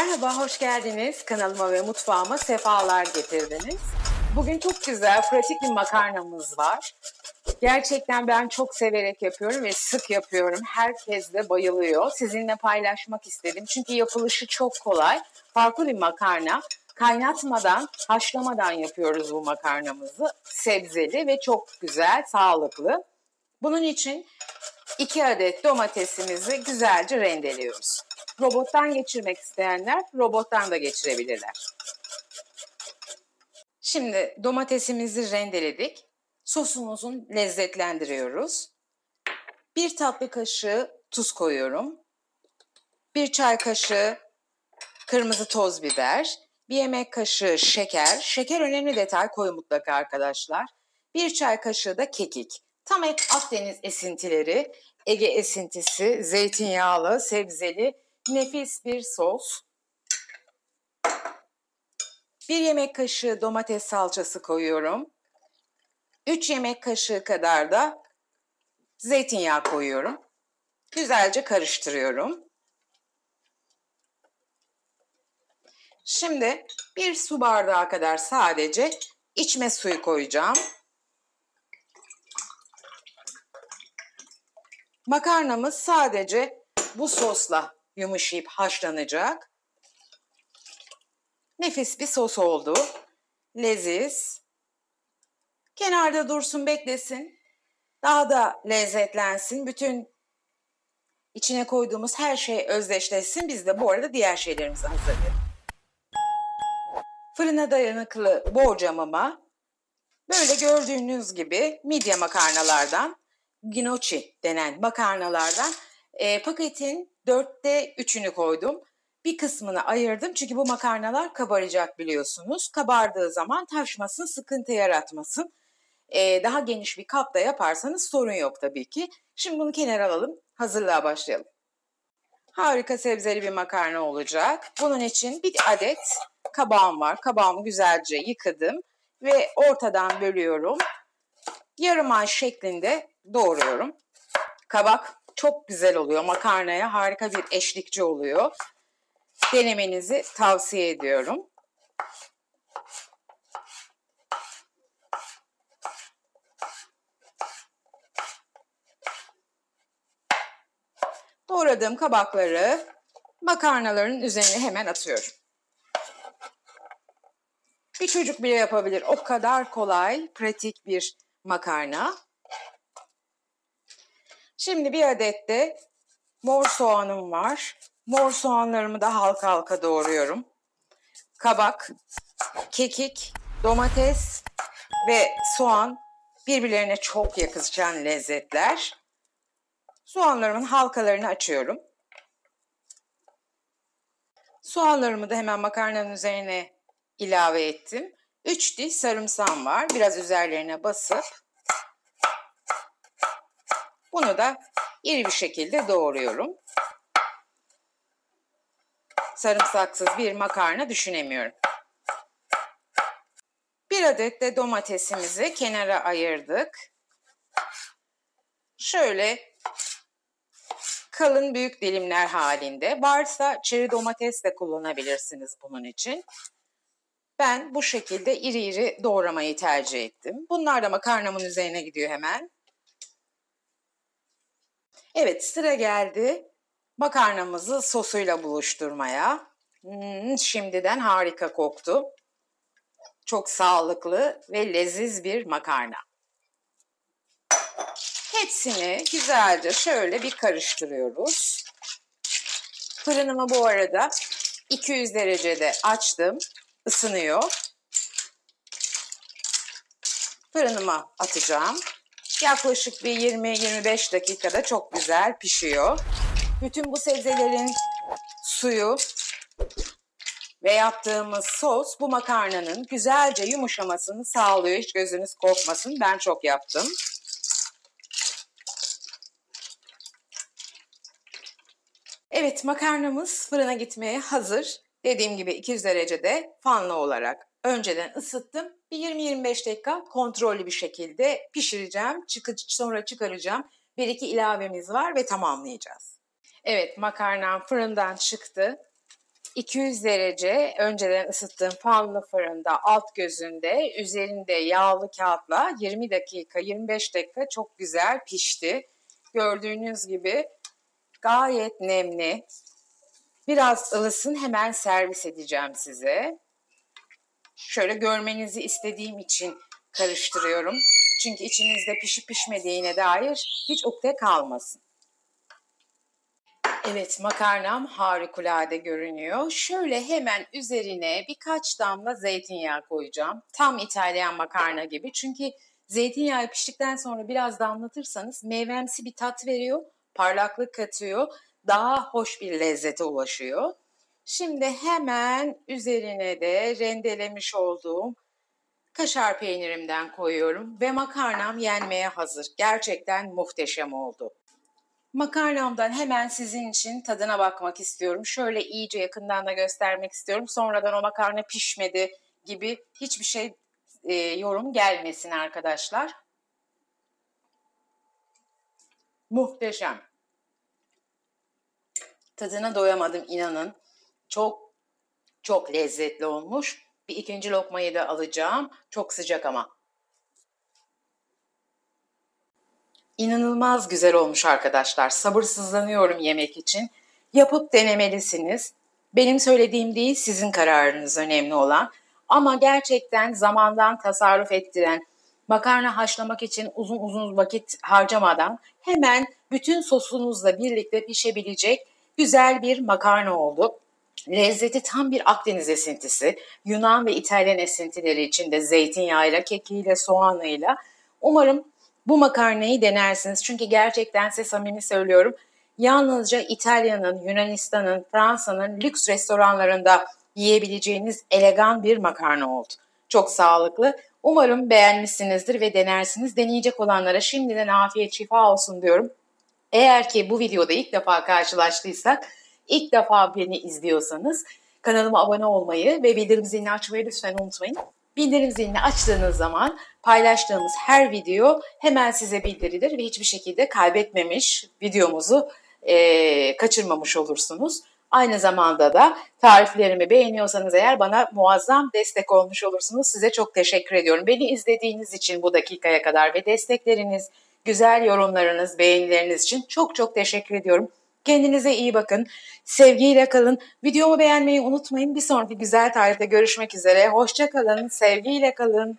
Merhaba, hoş geldiniz. Kanalıma ve mutfağıma sefalar getirdiniz. Bugün çok güzel, pratik bir makarnamız var. Gerçekten ben çok severek yapıyorum ve sık yapıyorum. Herkes de bayılıyor. Sizinle paylaşmak istedim. Çünkü yapılışı çok kolay. Farklı bir makarna. Kaynatmadan, haşlamadan yapıyoruz bu makarnamızı. Sebzeli ve çok güzel, sağlıklı. Bunun için 2 adet domatesimizi güzelce rendeliyoruz. Robottan geçirmek isteyenler robottan da geçirebilirler. Şimdi domatesimizi rendeledik. Sosumuzu lezzetlendiriyoruz. 1 tatlı kaşığı tuz koyuyorum. 1 çay kaşığı kırmızı toz biber. 1 yemek kaşığı şeker. Şeker önemli detay, koyun mutlaka arkadaşlar. 1 çay kaşığı da kekik. Tam Akdeniz esintileri, Ege esintisi, zeytinyağlı, sebzeli, nefis bir sos. 1 yemek kaşığı domates salçası koyuyorum. 3 yemek kaşığı kadar da zeytinyağı koyuyorum. Güzelce karıştırıyorum. Şimdi 1 su bardağı kadar sadece içme suyu koyacağım. Makarnamız sadece bu sosla yumuşayıp haşlanacak. Nefis bir sos oldu. Leziz. Kenarda dursun, beklesin. Daha da lezzetlensin. Bütün içine koyduğumuz her şey özdeşleşsin. Biz de bu arada diğer şeylerimizi hazırlayalım. Fırına dayanıklı borcamıma böyle gördüğünüz gibi midye makarnalardan, gnocchi denen makarnalardan paketin 4'te 3'ünü koydum. Bir kısmını ayırdım çünkü bu makarnalar kabaracak biliyorsunuz. Kabardığı zaman taşmasın, sıkıntı yaratmasın. Daha geniş bir kapta yaparsanız sorun yok tabii ki. Şimdi bunu kenara alalım, hazırlığa başlayalım. Harika sebzeli bir makarna olacak. Bunun için 1 adet kabağım var. Kabağımı güzelce yıkadım ve ortadan bölüyorum. Yarım ay şeklinde doğruyorum. Kabak çok güzel oluyor. Makarnaya harika bir eşlikçi oluyor. Denemenizi tavsiye ediyorum. Doğradığım kabakları makarnaların üzerine hemen atıyorum. Bir çocuk bile yapabilir. O kadar kolay, pratik bir makarna. Şimdi 1 adet de mor soğanım var. Mor soğanlarımı da halka halka doğruyorum. Kabak, kekik, domates ve soğan birbirlerine çok yakışan lezzetler. Soğanlarımın halkalarını açıyorum. Soğanlarımı da hemen makarnanın üzerine ilave ettim. 3 diş sarımsağım var. Biraz üzerlerine basıp bunu da iri bir şekilde doğruyorum. Sarımsaksız bir makarna düşünemiyorum. 1 adet de domatesimizi kenara ayırdık. Şöyle kalın büyük dilimler halinde. Varsa çeri domates de kullanabilirsiniz bunun için. Ben bu şekilde iri iri doğramayı tercih ettim. Bunlar da makarnamın üzerine gidiyor hemen. Evet, sıra geldi makarnamızı sosuyla buluşturmaya. Şimdiden harika koktu. Çok sağlıklı ve leziz bir makarna. Hepsini güzelce şöyle bir karıştırıyoruz. Fırınımı bu arada 200 derecede açtım. Isınıyor. Fırınıma atacağım. Yaklaşık bir 20-25 dakikada çok güzel pişiyor. Bütün bu sebzelerin suyu ve yaptığımız sos bu makarnanın güzelce yumuşamasını sağlıyor. Hiç gözünüz korkmasın. Ben çok yaptım. Evet, makarnamız fırına gitmeye hazır. Dediğim gibi 200 derecede fanlı olarak önceden ısıttım. Bir 20-25 dakika kontrollü bir şekilde pişireceğim. Sonra çıkaracağım. 1-2 ilavemiz var ve tamamlayacağız. Evet, makarnam fırından çıktı. 200 derece önceden ısıttığım fanlı fırında alt gözünde üzerinde yağlı kağıtla 20 dakika 25 dakika çok güzel pişti. Gördüğünüz gibi gayet nemli. Biraz ılısın, hemen servis edeceğim size. Şöyle görmenizi istediğim için karıştırıyorum. Çünkü içinizde pişip pişmediğine dair hiç ukde kalmasın. Evet, makarnam harikulade görünüyor. Şöyle hemen üzerine birkaç damla zeytinyağı koyacağım. Tam İtalyan makarna gibi. Çünkü zeytinyağı piştikten sonra biraz damlatırsanız meyvemsi bir tat veriyor, parlaklık katıyor, daha hoş bir lezzete ulaşıyor. Şimdi hemen üzerine de rendelemiş olduğum kaşar peynirimden koyuyorum ve makarnam yenmeye hazır. Gerçekten muhteşem oldu. Makarnamdan hemen sizin için tadına bakmak istiyorum. Şöyle iyice yakından da göstermek istiyorum. Sonradan o makarna pişmedi gibi hiçbir şey yorum gelmesin arkadaşlar. Muhteşem. Tadına doyamadım, inanın. Çok çok lezzetli olmuş. Bir ikinci lokmayı da alacağım. Çok sıcak ama. İnanılmaz güzel olmuş arkadaşlar. Sabırsızlanıyorum yemek için. Yapıp denemelisiniz. Benim söylediğim değil, sizin kararınız önemli olan. Ama gerçekten zamandan tasarruf ettiren, makarna haşlamak için uzun uzun vakit harcamadan hemen bütün sosunuzla birlikte pişebilecek güzel bir makarna oldu. Lezzeti tam bir Akdeniz esintisi. Yunan ve İtalyan esintileri içinde zeytinyağıyla, kekiğiyle, soğanıyla. Umarım bu makarnayı denersiniz. Çünkü gerçekten size samimi söylüyorum. Yalnızca İtalya'nın, Yunanistan'ın, Fransa'nın lüks restoranlarında yiyebileceğiniz elegan bir makarna oldu. Çok sağlıklı. Umarım beğenmişsinizdir ve denersiniz. Deneyecek olanlara şimdiden afiyet şifa olsun diyorum. Eğer ki bu videoda ilk defa karşılaştıysak, ilk defa beni izliyorsanız kanalıma abone olmayı ve bildirim zilini açmayı lütfen unutmayın. Bildirim zilini açtığınız zaman paylaştığımız her video hemen size bildirilir ve hiçbir şekilde kaybetmemiş videomuzu kaçırmamış olursunuz. Aynı zamanda da tariflerimi beğeniyorsanız eğer bana muazzam destek olmuş olursunuz. Size çok teşekkür ediyorum. Beni izlediğiniz için bu dakikaya kadar ve destekleriniz, güzel yorumlarınız, beğenileriniz için çok çok teşekkür ediyorum. Kendinize iyi bakın. Sevgiyle kalın. Videomu beğenmeyi unutmayın. Bir sonraki güzel tarifte görüşmek üzere. Hoşça kalın. Sevgiyle kalın.